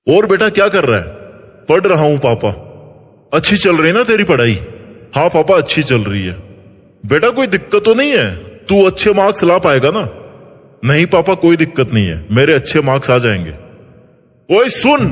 और बेटा क्या कर रहा है? पढ़ रहा हूं पापा। अच्छी चल रही है ना तेरी पढ़ाई? हाँ पापा अच्छी चल रही है। बेटा कोई दिक्कत तो नहीं है? तू अच्छे मार्क्स ला पाएगा ना? नहीं पापा कोई दिक्कत नहीं है, मेरे अच्छे मार्क्स आ जाएंगे। ओए सुन,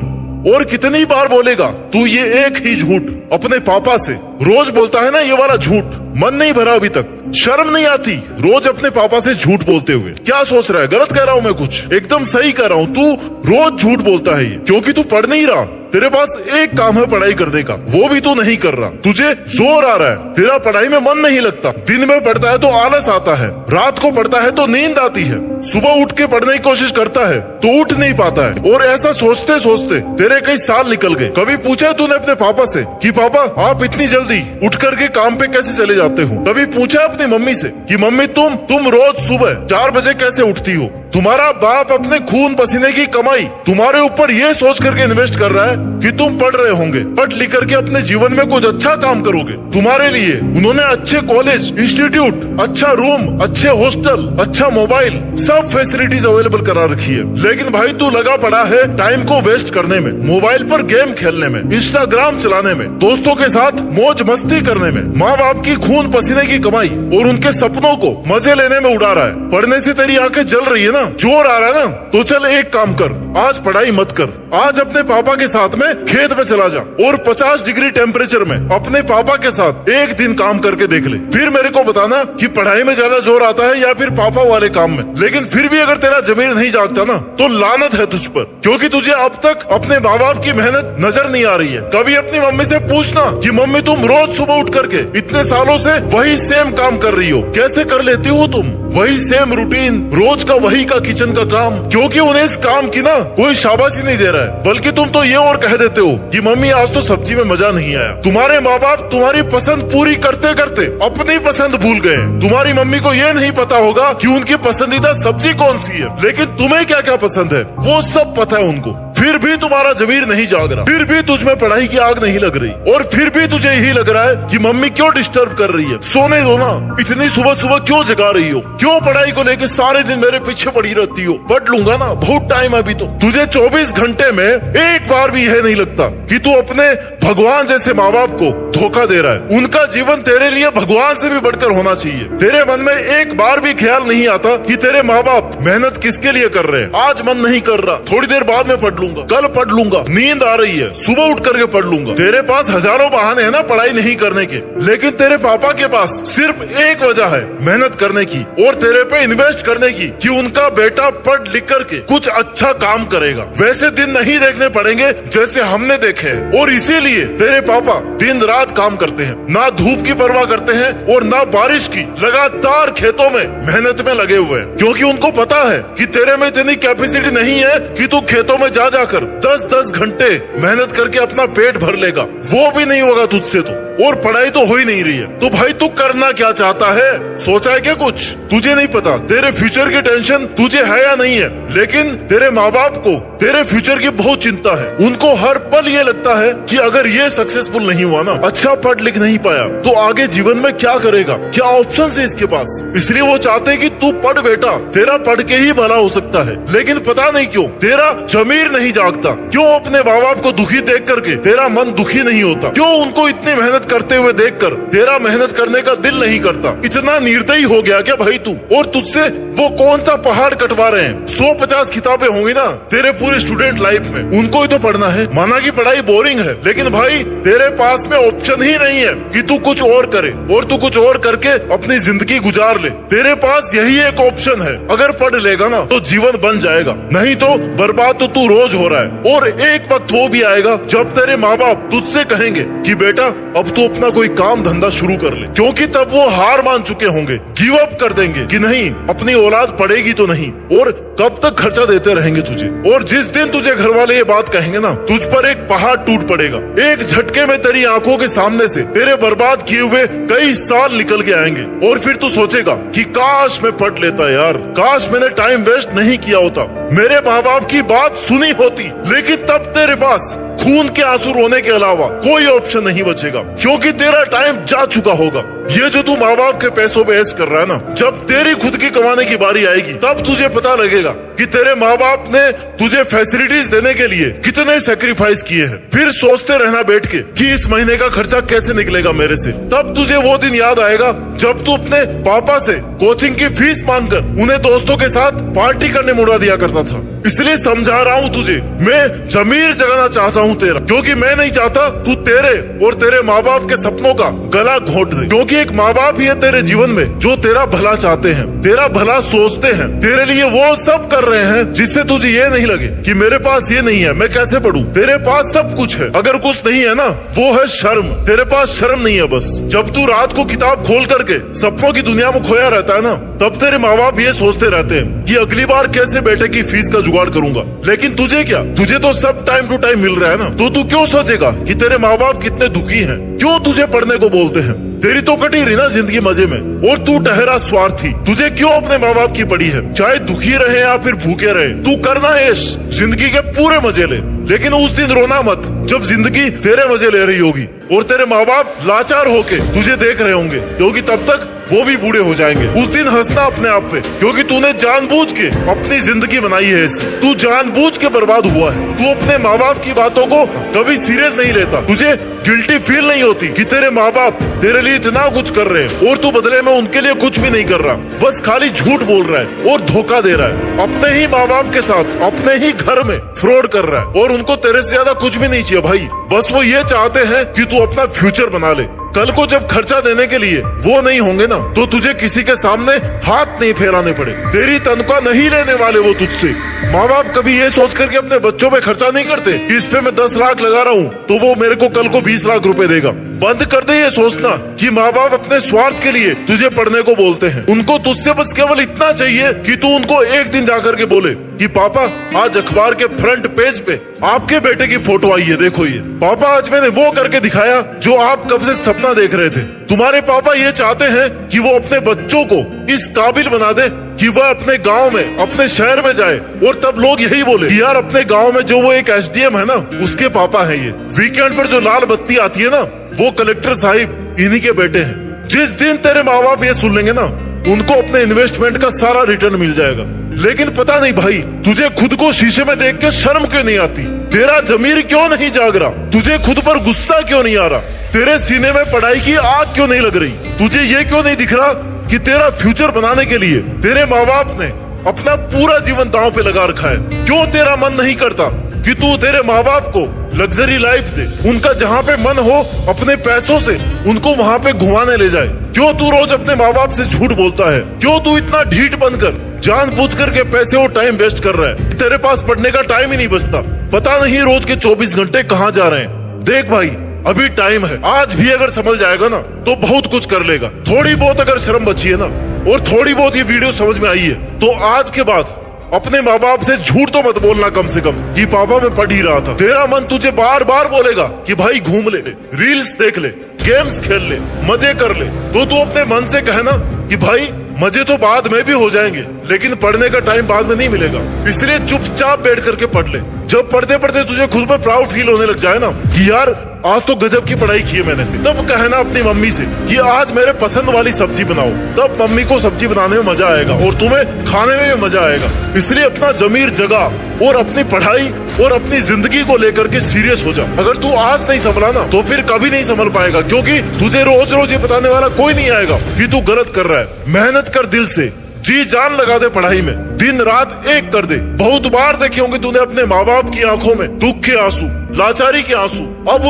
और कितनी बार बोलेगा तू ये एक ही झूठ अपने पापा से? रोज बोलता है ना ये वाला झूठ, मन नहीं भरा अभी तक? शर्म नहीं आती रोज अपने पापा से झूठ बोलते हुए? क्या सोच रहा है? गलत कह रहा हूं मैं कुछ? एकदम सही कह रहा हूं, तू रोज झूठ बोलता है ये क्योंकि तू पढ़ नहीं रहा। तेरे पास एक काम है पढ़ाई करने का, वो भी तू नहीं कर रहा। तुझे जोर आ रहा है, तेरा पढ़ाई में मन नहीं लगता। दिन में पढ़ता है तो आलस आता है, रात को पढ़ता है तो नींद आती है, सुबह उठ के पढ़ने की कोशिश करता है तो उठ नहीं पाता है। और ऐसा सोचते सोचते तेरे कई साल निकल गए। कभी पूछा है तूने अपने पापा से कि पापा आप इतनी जल्दी उठ करके काम पे कैसे चले जाते हो? कभी पूछा अपनी मम्मी से कि मम्मी तुम रोज सुबह 4 बजे कैसे उठती हो? तुम्हारा बाप अपने खून पसीने की कमाई तुम्हारे ऊपर ये सोच करके इन्वेस्ट कर रहा है कि तुम पढ़ रहे होंगे, पढ़ लिख करके अपने जीवन में कुछ अच्छा काम करोगे। तुम्हारे लिए उन्होंने अच्छे कॉलेज, इंस्टीट्यूट, अच्छा रूम, अच्छे हॉस्टल, अच्छा मोबाइल, सब फैसिलिटीज अवेलेबल करा रखी है। लेकिन भाई तू लगा पड़ा है टाइम को वेस्ट करने में, मोबाइल पर गेम खेलने में, इंस्टाग्राम चलाने में, दोस्तों के साथ मौज मस्ती करने में। माँ बाप की खून पसीने की कमाई और उनके सपनों को मजे लेने में उड़ा रहा है। पढ़ने से तेरी आंखें जल रही है ना, जोर आ रहा है ना, तो चल एक काम कर, आज पढ़ाई मत कर, आज अपने पापा के साथ में खेत में चला जा और 50 डिग्री टेम्परेचर में अपने पापा के साथ एक दिन काम करके देख ले। फिर मेरे को बताना कि पढ़ाई में ज्यादा जोर आता है या फिर पापा वाले काम में। लेकिन फिर भी अगर तेरा जमीर नहीं जागता ना तो लानत है तुझ पर, क्योंकि तुझे अब तक अपने माँ बाप की मेहनत नजर नहीं आ रही है। कभी अपनी मम्मी से पूछना कि मम्मी तुम रोज सुबह उठ करके इतने सालों से वही सेम काम कर रही हो, कैसे कर लेती हो तुम? वही सेम रूटीन, रोज का वही का किचन का काम। क्योंकि उन्हें इस काम की ना कोई शाबाशी नहीं दे रहा है, बल्कि तुम तो ये और कह देते हो कि मम्मी आज तो सब्जी में मजा नहीं आया। तुम्हारे माँ बाप तुम्हारी पसंद पूरी करते करते अपनी पसंद भूल गए। तुम्हारी मम्मी को ये नहीं पता होगा कि उनकी पसंदीदा सब्जी कौन सी है, लेकिन तुम्हें क्या क्या पसंद है वो सब पता है उनको। फिर भी तुम्हारा जमीर नहीं जाग रहा, फिर भी तुझमें पढ़ाई की आग नहीं लग रही, और फिर भी तुझे यही लग रहा है कि मम्मी क्यों डिस्टर्ब कर रही है, सोने दो ना, इतनी सुबह सुबह क्यों जगा रही हो, क्यों पढ़ाई को लेकर सारे दिन मेरे पीछे पड़ी रहती हो? पढ़ लूंगा ना, बहुत टाइम अभी तो। तुझे 24 घंटे में एक बार भी यह नहीं लगता कि तू अपने भगवान जैसे माँ बाप को धोखा दे रहा है। उनका जीवन तेरे लिए भगवान से भी बढ़कर होना चाहिए। तेरे मन में एक बार भी ख्याल नहीं आता कि तेरे माँ बाप मेहनत किसके लिए कर रहे हैं। आज मन नहीं कर रहा, थोड़ी देर बाद में पढ़ लूंगा, कल पढ़ लूंगा, नींद आ रही है, सुबह उठ करके पढ़ लूंगा। तेरे पास हजारों बहाने हैं ना पढ़ाई नहीं करने के, लेकिन तेरे पापा के पास सिर्फ एक वजह है मेहनत करने की और तेरे पे इन्वेस्ट करने की कि उनका बेटा पढ़ लिख करके कुछ अच्छा काम करेगा। वैसे दिन नहीं देखने पड़ेंगे जैसे हमने देखे हैं, और इसीलिए तेरे पापा दिन रात काम करते हैं, ना धूप की परवाह करते हैं और ना बारिश की। लगातार खेतों में मेहनत में लगे हुए हैं, क्योंकि उनको पता है कि तेरे में इतनी कैपेसिटी नहीं है कि तू खेतों में जा जाकर 10-10 घंटे मेहनत करके अपना पेट भर लेगा। वो भी नहीं होगा तुझसे तो, और पढ़ाई तो हो ही नहीं रही है। तो भाई तू करना क्या चाहता है? सोचा है क्या कुछ? तुझे नहीं पता तेरे फ्यूचर की टेंशन तुझे है या नहीं है, लेकिन तेरे माँ बाप को तेरे फ्यूचर की बहुत चिंता है। उनको हर पल ये लगता है कि अगर ये सक्सेसफुल नहीं हुआ ना, अच्छा पढ़ लिख नहीं पाया, तो आगे जीवन में क्या करेगा, क्या ऑप्शन है इसके पास। इसलिए वो चाहते हैं कि तू पढ़ बेटा, तेरा पढ़ के ही भला हो सकता है। लेकिन पता नहीं क्यों तेरा जमीर नहीं जागता, क्यों अपने माँ बाप को दुखी देख करके तेरा मन दुखी नहीं होता, क्यों उनको इतनी मेहनत करते हुए देखकर तेरा मेहनत करने का दिल नहीं करता। इतना निर्दयी हो गया क्या भाई तू? और तुझसे वो कौन सा पहाड़ कटवा रहे हैं? 150 किताबें होंगी ना तेरे पूरे स्टूडेंट लाइफ में, उनको ही तो पढ़ना है। माना कि पढ़ाई बोरिंग है, लेकिन भाई तेरे पास में ऑप्शन ही नहीं है कि तू कुछ और करे और तू कुछ और करके अपनी जिंदगी गुजार ले। तेरे पास यही एक ऑप्शन है, अगर पढ़ लेगा ना तो जीवन बन जाएगा, नहीं तो बर्बाद तो तू रोज हो रहा है। और एक वक्त वो भी आएगा जब तेरे माँ बाप तुझसे कहेंगे कि बेटा अब तू अपना कोई काम धंधा शुरू कर ले, क्योंकि तब वो हार मान चुके होंगे, गिव अप कर देंगे कि नहीं अपनी औलाद पढ़ेगी तो नहीं, और कब तक खर्चा देते रहेंगे तुझे। और जिस दिन तुझे घर वाले ये बात कहेंगे ना, तुझ पर एक पहाड़ टूट पड़ेगा। एक झटके में तेरी आंखों के सामने से तेरे बर्बाद किए हुए कई साल निकल के आएंगे, और फिर तू सोचेगा कि काश मैं पढ़ लेता यार, काश मैंने टाइम वेस्ट नहीं किया होता, मेरे माँ बाप की बात सुनी होती। लेकिन तब तेरे पास खून के आंसू रोने के अलावा कोई ऑप्शन नहीं बचेगा, क्योंकि तेरा टाइम जा चुका होगा। ये जो तू माँ बाप के पैसों पे ऐश कर रहा है ना, जब तेरी खुद की कमाने की बारी आएगी तब तुझे पता लगेगा कि तेरे माँ बाप ने तुझे फैसिलिटीज देने के लिए कितने सेक्रीफाइस किए हैं, फिर सोचते रहना बैठ के कि इस महीने का खर्चा कैसे निकलेगा मेरे से। तब तुझे वो दिन याद आएगा जब तू अपने पापा से कोचिंग की फीस मांगकर उन्हें दोस्तों के साथ पार्टी करने मुड़ा दिया करता था। इसलिए समझा रहा हूँ तुझे, मैं जमीर जगाना चाहता हूँ तेरा, क्योंकि मैं नहीं चाहता तू तेरे और तेरे माँ बाप के सपनों का गला घोट दे। क्योंकि एक माँ बाप ही है तेरे जीवन में जो तेरा भला चाहते हैं, तेरा भला सोचते हैं, तेरे लिए वो सब कर रहे हैं जिससे तुझे ये नहीं लगे कि मेरे पास ये नहीं है, मैं कैसे पढ़ूं। तेरे पास सब कुछ है, अगर कुछ नहीं है ना वो है शर्म। तेरे पास शर्म नहीं है बस। जब तू रात को किताब खोल करके सपनों की दुनिया में खोया रहता है ना, तब तेरे माँ बाप ये सोचते रहते हैं कि अगली बार कैसे बेटे की फीस का जुगाड़ करूंगा। लेकिन तुझे क्या, तुझे तो सब टाइम टू टाइम मिल रहा है ना, तो तू क्यों सोचेगा कि तेरे माँ बाप कितने दुखी हैं, क्यों तुझे पढ़ने को बोलते हैं। तेरी तो कटी रही ना जिंदगी मजे में, और तू ठहरा स्वार्थी। तुझे क्यों अपने माँ बाप की पड़ी है, चाहे दुखी रहे या फिर भूखे रहे, तू करना ऐश, जिंदगी के पूरे मजे ले। लेकिन उस दिन रोना मत जब जिंदगी तेरे मजे ले रही होगी और तेरे माँ बाप लाचार होके तुझे देख रहे होंगे, क्योंकि तब तक वो भी बूढ़े हो जाएंगे। उस दिन हंसना अपने आप पे, क्योंकि तूने जानबूझ के अपनी जिंदगी बनाई है ऐसी। तू जानबूझ के बर्बाद हुआ है। तू अपने माँ बाप की बातों को कभी सीरियस नहीं लेता। तुझे गिल्टी फील नहीं होती कि तेरे माँ बाप तेरे लिए इतना कुछ कर रहे हैं और तू बदले में उनके लिए कुछ भी नहीं कर रहा, बस खाली झूठ बोल रहा है और धोखा दे रहा है। अपने ही माँ बाप के साथ अपने ही घर में फ्रॉड कर रहा है, और उनको तेरे से ज्यादा कुछ भी नहीं चाहिए भाई। बस वो ये चाहते हैं कि तू अपना फ्यूचर बना ले। कल को जब खर्चा देने के लिए वो नहीं होंगे ना, तो तुझे किसी के सामने हाथ नहीं फैलाने पड़े। तेरी तनख्वाह नहीं लेने वाले वो तुझसे। माँ बाप कभी ये सोच करके अपने बच्चों पे खर्चा नहीं करते कि इस पे मैं 10 लाख लगा रहा हूँ तो वो मेरे को कल को 20 लाख रुपए देगा। बंद कर दे ये सोचना कि माँ बाप अपने स्वार्थ के लिए तुझे पढ़ने को बोलते हैं। उनको तुझसे बस केवल इतना चाहिए कि तू उनको एक दिन जाकर के बोले कि पापा आज अखबार के फ्रंट पेज पे आपके बेटे की फोटो आई है, देखो ये। पापा आज मैंने वो करके दिखाया जो आप कब से सपना देख रहे थे। तुम्हारे पापा ये चाहते हैं कि वो अपने बच्चों को इस काबिल बना दे कि वह अपने गांव में, अपने शहर में जाए और तब लोग यही बोले कि यार अपने गांव में जो वो एक एसडीएम है ना, उसके पापा है ये। वीकेंड पर जो लाल बत्ती आती है ना, वो कलेक्टर साहिब इन्हीं के बेटे हैं। जिस दिन तेरे माँ बाप ये सुन लेंगे ना, उनको अपने इन्वेस्टमेंट का सारा रिटर्न मिल जाएगा। लेकिन पता नहीं भाई, तुझे खुद को शीशे में देख के शर्म क्यों नहीं आती? तेरा जमीर क्यों नहीं जाग रहा? तुझे खुद पर गुस्सा क्यों नहीं आ रहा? तेरे सीने में पढ़ाई की आग क्यों नहीं लग रही? तुझे ये क्यों नहीं दिख रहा कि तेरा फ्यूचर बनाने के लिए तेरे माँ बाप ने अपना पूरा जीवन दांव पे लगा रखा है? क्यों तेरा मन नहीं करता कि तू तेरे माँ बाप को लग्जरी लाइफ दे, उनका जहाँ पे मन हो अपने पैसों से उनको वहाँ पे घुमाने ले जाए? क्यों तू रोज अपने माँ बाप से झूठ बोलता है? क्यों तू इतना ढीठ बनकर जानबूझ करके पैसे और टाइम वेस्ट कर रहा है? तेरे पास पढ़ने का टाइम ही नहीं बचता। पता नहीं रोज के 24 घंटे कहाँ जा रहे हैं। देख भाई, अभी टाइम है। आज भी अगर समझ जाएगा ना तो बहुत कुछ कर लेगा। थोड़ी बहुत अगर शर्म बची है ना और थोड़ी बहुत ये वीडियो समझ में आई है, तो आज के बाद अपने माँ बाप से झूठ तो मत बोलना कम से कम कि पापा मैं पढ़ ही रहा था। तेरा मन तुझे बार बार बोलेगा कि भाई घूम ले, रील्स देख ले, गेम्स खेल ले, मजे कर ले, तो तू अपने मन से कहना कि भाई मजे तो बाद में भी हो जाएंगे, लेकिन पढ़ने का टाइम बाद में नहीं मिलेगा। इसलिए चुपचाप बैठ करके पढ़ ले। जब पढ़ते पढ़ते तुझे खुद पर प्राउड फील होने लग जाए ना कि यार आज तो गजब की पढ़ाई की है मैंने, तब कहना अपनी मम्मी से कि आज मेरे पसंद वाली सब्जी बनाओ। तब मम्मी को सब्जी बनाने में मजा आएगा और तुम्हें खाने में भी मजा आएगा। इसलिए अपना जमीर जगा और अपनी पढ़ाई और अपनी जिंदगी को लेकर के सीरियस हो जा। अगर तू आज नहीं संभला ना तो फिर कभी नहीं संभल पाएगा, क्योंकि तुझे रोज रोज ये बताने वाला कोई नहीं आएगा कि तू गलत कर रहा है। मेहनत कर दिल से, जी जान लगा दे पढ़ाई में, दिन रात एक कर दे। बहुत बार देखे होंगे तूने अपने माँ बाप की आंखों में दुख के आंसू, लाचारी के आंसू। अब